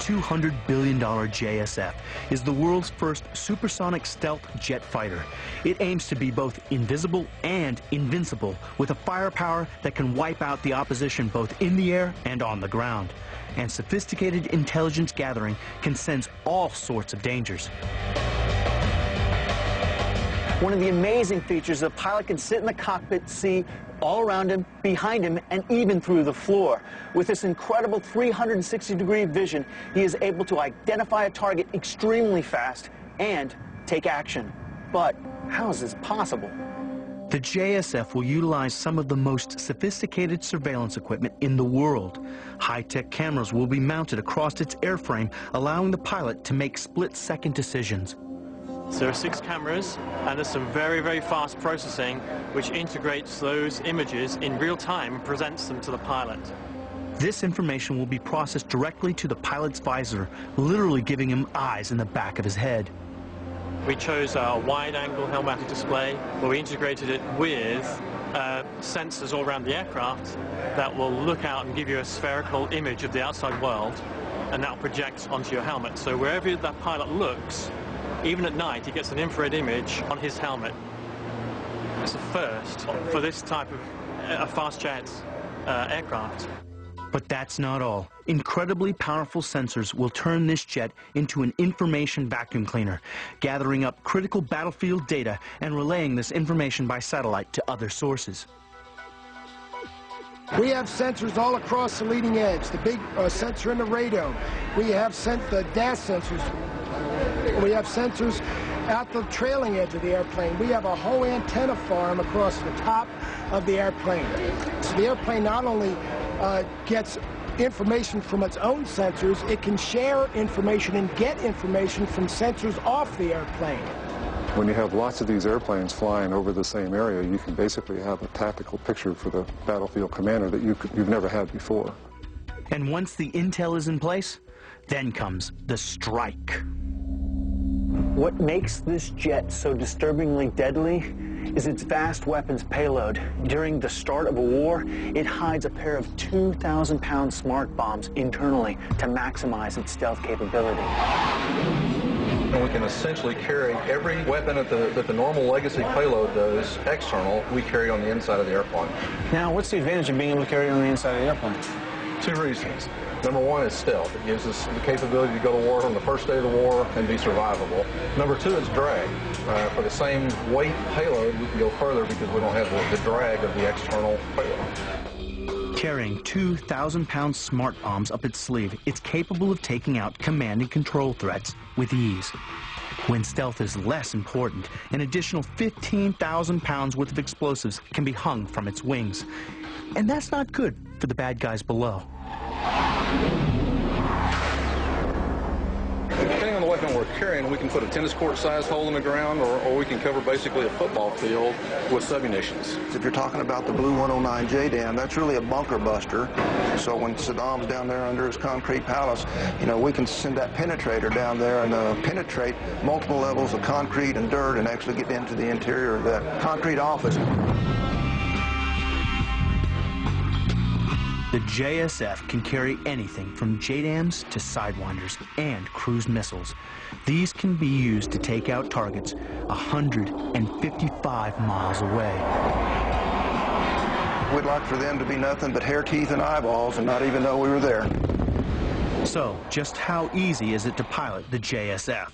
$200 billion JSF is the world's first supersonic stealth jet fighter. It aims to be both invisible and invincible, with a firepower that can wipe out the opposition both in the air and on the ground. And sophisticated intelligence gathering can sense all sorts of dangers. One of the amazing features is a pilot can sit in the cockpit, see all around him, behind him, and even through the floor. With this incredible 360-degree vision, he is able to identify a target extremely fast and take action. But how is this possible? The JSF will utilize some of the most sophisticated surveillance equipment in the world. High-tech cameras will be mounted across its airframe, allowing the pilot to make split-second decisions. So there are 6 cameras, and there's some very, very fast processing which integrates those images in real time and presents them to the pilot. This information will be processed directly to the pilot's visor, literally giving him eyes in the back of his head. We chose a wide-angle helmatic display where we integrated it with sensors all around the aircraft that will look out and give you a spherical image of the outside world, and that will project onto your helmet. So wherever that pilot looks, even at night, he gets an infrared image on his helmet. It's a first for this type of fast jet aircraft. But that's not all. Incredibly powerful sensors will turn this jet into an information vacuum cleaner, gathering up critical battlefield data and relaying this information by satellite to other sources. We have sensors all across the leading edge, the big sensor in the radome. We have the DAS sensors. We have sensors at the trailing edge of the airplane. We have a whole antenna farm across the top of the airplane. So the airplane not only gets information from its own sensors, it can share information and get information from sensors off the airplane. When you have lots of these airplanes flying over the same area, you can basically have a tactical picture for the battlefield commander that you've never had before. And once the intel is in place, then comes the strike. What makes this jet so disturbingly deadly is its vast weapons payload. During the start of a war, it hides a pair of 2,000-pound smart bombs internally to maximize its stealth capability. And we can essentially carry every weapon that the normal legacy payload does external, we carry on the inside of the airplane. Now, what's the advantage of being able to carry it on the inside of the airplane? 2 reasons. Number 1 is stealth. It gives us the capability to go to war on the first day of the war and be survivable. Number 2 is drag. For the same weight payload, we can go further because we don't have the drag of the external payload. Carrying 2,000-pound smart bombs up its sleeve, it's capable of taking out command and control threats with ease. When stealth is less important, an additional 15,000 pounds worth of explosives can be hung from its wings. And that's not good for the bad guys below. Depending on the weapon we're carrying, we can put a tennis court-sized hole in the ground, or we can cover basically a football field with submunitions. If you're talking about the Blue 109 JDAM, that's really a bunker buster. So when Saddam's down there under his concrete palace, you know, we can send that penetrator down there and penetrate multiple levels of concrete and dirt and actually get into the interior of that concrete office. The JSF can carry anything from JDAMs to Sidewinders and cruise missiles. These can be used to take out targets 155 miles away. We'd like for them to be nothing but hair, teeth, and eyeballs and not even know we were there. So, just how easy is it to pilot the JSF?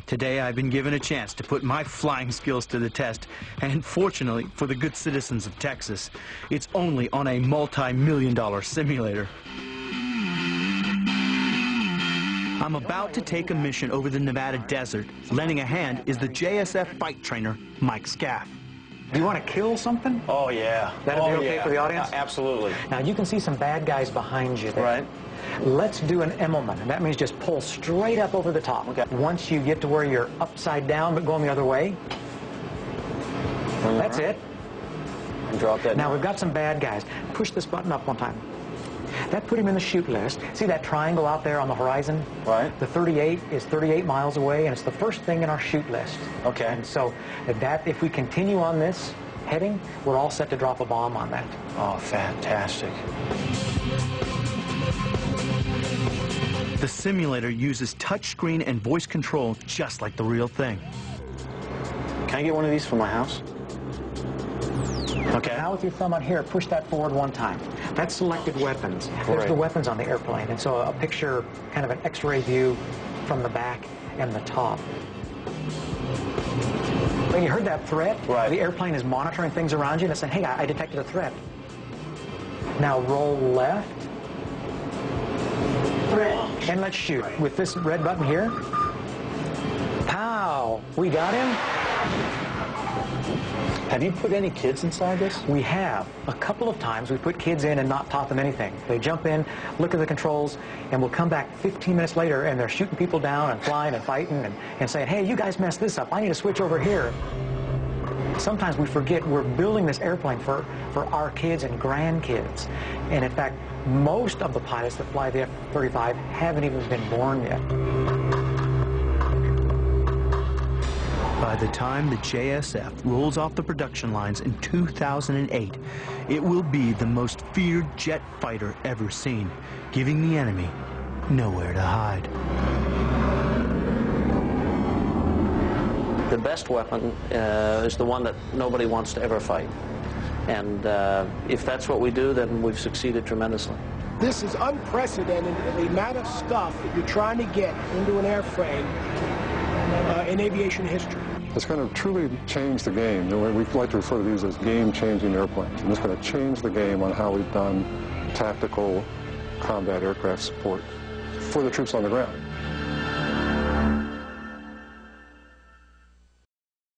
Today I've been given a chance to put my flying skills to the test, and fortunately for the good citizens of Texas, it's only on a multi-million-dollar simulator. I'm about to take a mission over the Nevada desert. Lending a hand is the JSF fight trainer, Mike Scaff. Do you want to kill something? Oh, yeah. That'll be okay for the audience? Absolutely. Now, you can see some bad guys behind you there. Right. Let's do an Immelman, and that means just pull straight up over the top. Okay. Once you get to where you're upside down but going the other way, that's it. And drop that. Now, we've got some bad guys. Push this button up one time. That put him in the shoot list. See that triangle out there on the horizon? Right. The 38 is 38 miles away, and it's the first thing in our shoot list. Okay. And so if we continue on this heading, we're all set to drop a bomb on that. Oh, fantastic. The simulator uses touchscreen and voice control just like the real thing. Can I get one of these for my house? Okay. Now with your thumb on here, push that forward one time. That's selected weapons. There's the weapons on the airplane, and so a picture, kind of an X-ray view from the back and the top. When you heard that threat, the airplane is monitoring things around you and it's saying, hey, I detected a threat. Now roll left. And let's shoot. With this red button here. Pow! We got him. Have you put any kids inside this? We have. A couple of times we put kids in and not taught them anything. They jump in, look at the controls, and we'll come back 15 minutes later and they're shooting people down and flying and fighting and saying, hey, you guys messed this up. I need to switch over here. Sometimes we forget we're building this airplane for our kids and grandkids. And in fact, most of the pilots that fly the F-35 haven't even been born yet. By the time the JSF rolls off the production lines in 2008, it will be the most feared jet fighter ever seen, giving the enemy nowhere to hide. The best weapon is the one that nobody wants to ever fight. And if that's what we do, then we've succeeded tremendously. This is unprecedented, the amount of stuff that you're trying to get into an airframe in aviation history. It's going to truly change the game. We like to refer to these as game-changing airplanes. And it's going to change the game on how we've done tactical combat aircraft support for the troops on the ground.